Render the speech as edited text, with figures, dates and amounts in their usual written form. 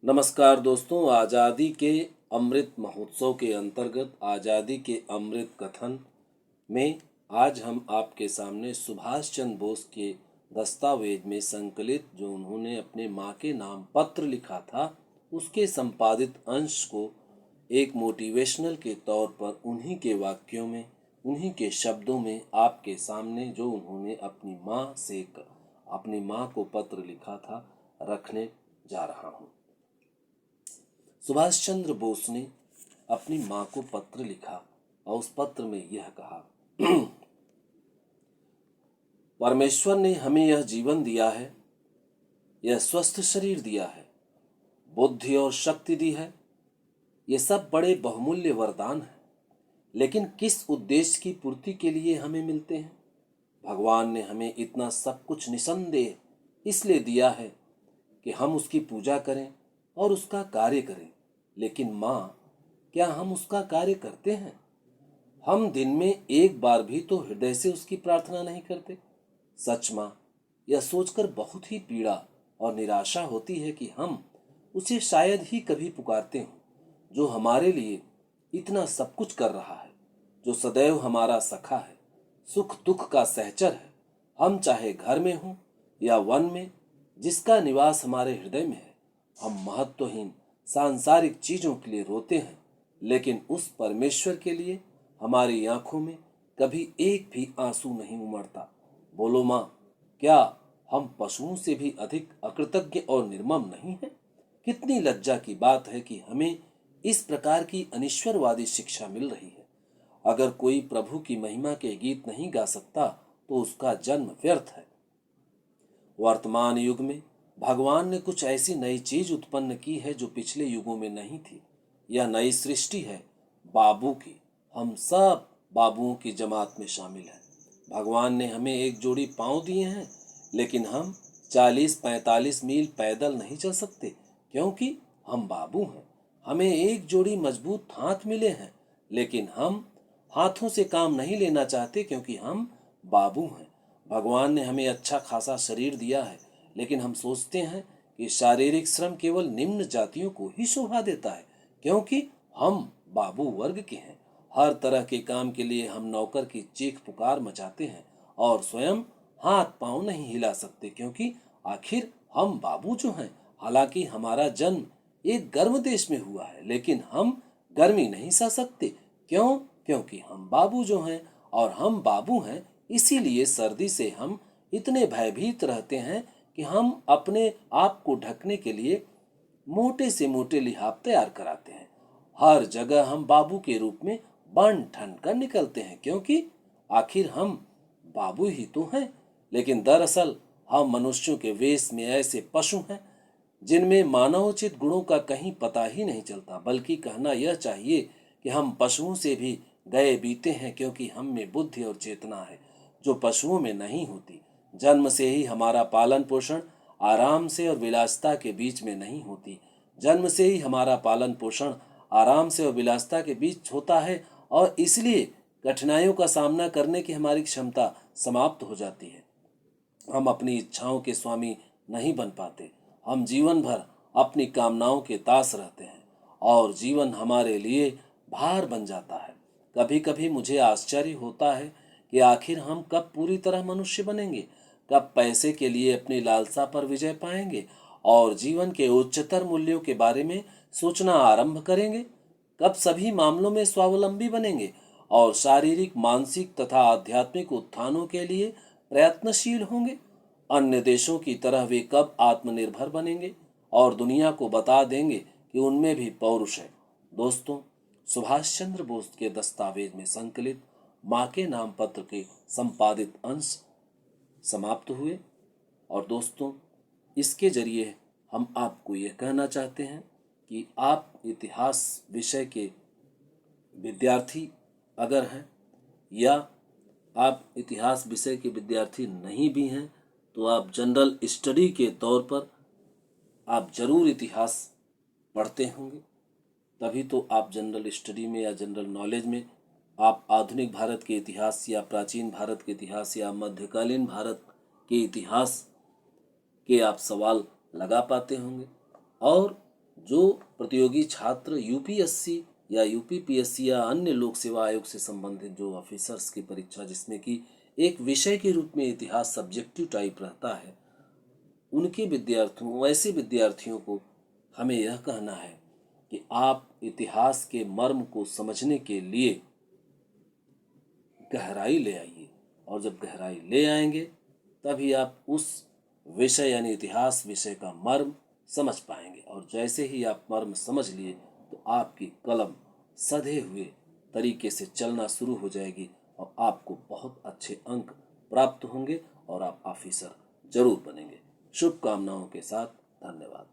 नमस्कार दोस्तों, आज़ादी के अमृत महोत्सव के अंतर्गत आज़ादी के अमृत कथन में आज हम आपके सामने सुभाष चंद्र बोस के दस्तावेज में संकलित जो उन्होंने अपने माँ के नाम पत्र लिखा था उसके संपादित अंश को एक मोटिवेशनल के तौर पर उन्हीं के वाक्यों में, उन्हीं के शब्दों में आपके सामने जो उन्होंने अपनी माँ को पत्र लिखा था रखने जा रहा हूँ। सुभाष चंद्र बोस ने अपनी माँ को पत्र लिखा और उस पत्र में यह कहा, परमेश्वर ने हमें यह जीवन दिया है, यह स्वस्थ शरीर दिया है, बुद्धि और शक्ति दी है। ये सब बड़े बहुमूल्य वरदान हैं, लेकिन किस उद्देश्य की पूर्ति के लिए हमें मिलते हैं? भगवान ने हमें इतना सब कुछ निसंदेह इसलिए दिया है कि हम उसकी पूजा करें और उसका कार्य करें। लेकिन माँ, क्या हम उसका कार्य करते हैं? हम दिन में एक बार भी तो हृदय से उसकी प्रार्थना नहीं करते। सच माँ, यह सोचकर बहुत ही पीड़ा और निराशा होती है कि हम उसे शायद ही कभी पुकारते हों, जो हमारे लिए इतना सब कुछ कर रहा है, जो सदैव हमारा सखा है, सुख दुख का सहचर है। हम चाहे घर में हों या वन में, जिसका निवास हमारे हृदय में है। हम महत्वहीन सांसारिक चीजों के लिए रोते हैं, लेकिन उस परमेश्वर के लिए हमारी आंखों में कभी एक भी आंसू नहीं उमड़ता। बोलो माँ, क्या हम पशुओं से भी अधिक अकृतज्ञ और निर्मम नहीं हैं? कितनी लज्जा की बात है कि हमें इस प्रकार की अनिश्वरवादी शिक्षा मिल रही है। अगर कोई प्रभु की महिमा के गीत नहीं गा सकता तो उसका जन्म व्यर्थ है। वर्तमान युग में भगवान ने कुछ ऐसी नई चीज उत्पन्न की है जो पिछले युगों में नहीं थी। यह नई सृष्टि है बाबू की। हम सब बाबुओं की जमात में शामिल हैं। भगवान ने हमें एक जोड़ी पांव दिए हैं, लेकिन हम 40-45 मील पैदल नहीं चल सकते, क्योंकि हम बाबू हैं। हमें एक जोड़ी मजबूत हाथ मिले हैं, लेकिन हम हाथों से काम नहीं लेना चाहते, क्योंकि हम बाबू हैं। भगवान ने हमें अच्छा खासा शरीर दिया है, लेकिन हम सोचते हैं कि शारीरिक श्रम केवल निम्न जातियों को ही शोभा देता है, क्योंकि हम बाबू वर्ग के हैं। हर तरह के काम के लिए हम नौकर की चीख पुकार मचाते हैं और स्वयं हाथ पांव नहीं हिला सकते, क्योंकि आखिर हम बाबू जो हैं। हालांकि हमारा जन्म एक गर्म देश में हुआ है, लेकिन हम गर्मी नहीं सह सकते। क्यों? क्योंकि हम बाबू जो हैं, और हम बाबू हैं इसीलिए सर्दी से हम इतने भयभीत रहते हैं कि हम अपने आप को ढकने के लिए मोटे से मोटे लिहाफ तैयार कराते हैं। हर जगह हम बाबू के रूप में बन ठन कर निकलते हैं, क्योंकि आखिर हम बाबू ही तो हैं। लेकिन दरअसल हम मनुष्यों के वेश में ऐसे पशु हैं जिनमें मानवोचित गुणों का कहीं पता ही नहीं चलता। बल्कि कहना यह चाहिए कि हम पशुओं से भी गए बीते हैं, क्योंकि हम में बुद्धि और चेतना है जो पशुओं में नहीं होती। जन्म से ही हमारा पालन पोषण आराम से और विलासिता के बीच में नहीं होती। जन्म से ही हमारा पालन पोषण आराम से और विलासिता के बीच होता है, और इसलिए कठिनाइयों का सामना करने की हमारी क्षमता समाप्त हो जाती है। हम अपनी इच्छाओं के स्वामी नहीं बन पाते। हम जीवन भर अपनी कामनाओं के दास रहते हैं, और जीवन हमारे लिए भार बन जाता है। कभी कभी मुझे आश्चर्य होता है कि आखिर हम कब पूरी तरह मनुष्य बनेंगे, कब पैसे के लिए अपनी लालसा पर विजय पाएंगे और जीवन के उच्चतर मूल्यों के बारे में सोचना आरंभ करेंगे, कब सभी मामलों में स्वावलंबी बनेंगे और शारीरिक, मानसिक तथा आध्यात्मिक उत्थानों के लिए प्रयत्नशील होंगे। अन्य देशों की तरह वे कब आत्मनिर्भर बनेंगे और दुनिया को बता देंगे कि उनमें भी पौरुष है। दोस्तों, सुभाष चंद्र बोस के दस्तावेज में संकलित माँ के नाम पत्र के संपादित अंश समाप्त हुए। और दोस्तों, इसके जरिए हम आपको यह कहना चाहते हैं कि आप इतिहास विषय के विद्यार्थी अगर हैं, या आप इतिहास विषय के विद्यार्थी नहीं भी हैं, तो आप जनरल स्टडी के तौर पर आप जरूर इतिहास पढ़ते होंगे। तभी तो आप जनरल स्टडी में या जनरल नॉलेज में आप आधुनिक भारत के इतिहास या प्राचीन भारत के इतिहास या मध्यकालीन भारत के इतिहास के आप सवाल लगा पाते होंगे। और जो प्रतियोगी छात्र यूपीएससी या यूपीपीएससी या अन्य लोक सेवा आयोग से संबंधित जो ऑफिसर्स की परीक्षा जिसमें कि एक विषय के रूप में इतिहास सब्जेक्टिव टाइप रहता है, उनके विद्यार्थियों ऐसे विद्यार्थियों को हमें यह कहना है कि आप इतिहास के मर्म को समझने के लिए गहराई ले आइए, और जब गहराई ले आएंगे तभी आप उस विषय यानी इतिहास विषय का मर्म समझ पाएंगे। और जैसे ही आप मर्म समझ लिए तो आपकी कलम सधे हुए तरीके से चलना शुरू हो जाएगी और आपको बहुत अच्छे अंक प्राप्त होंगे और आप ऑफिसर जरूर बनेंगे। शुभकामनाओं के साथ, धन्यवाद।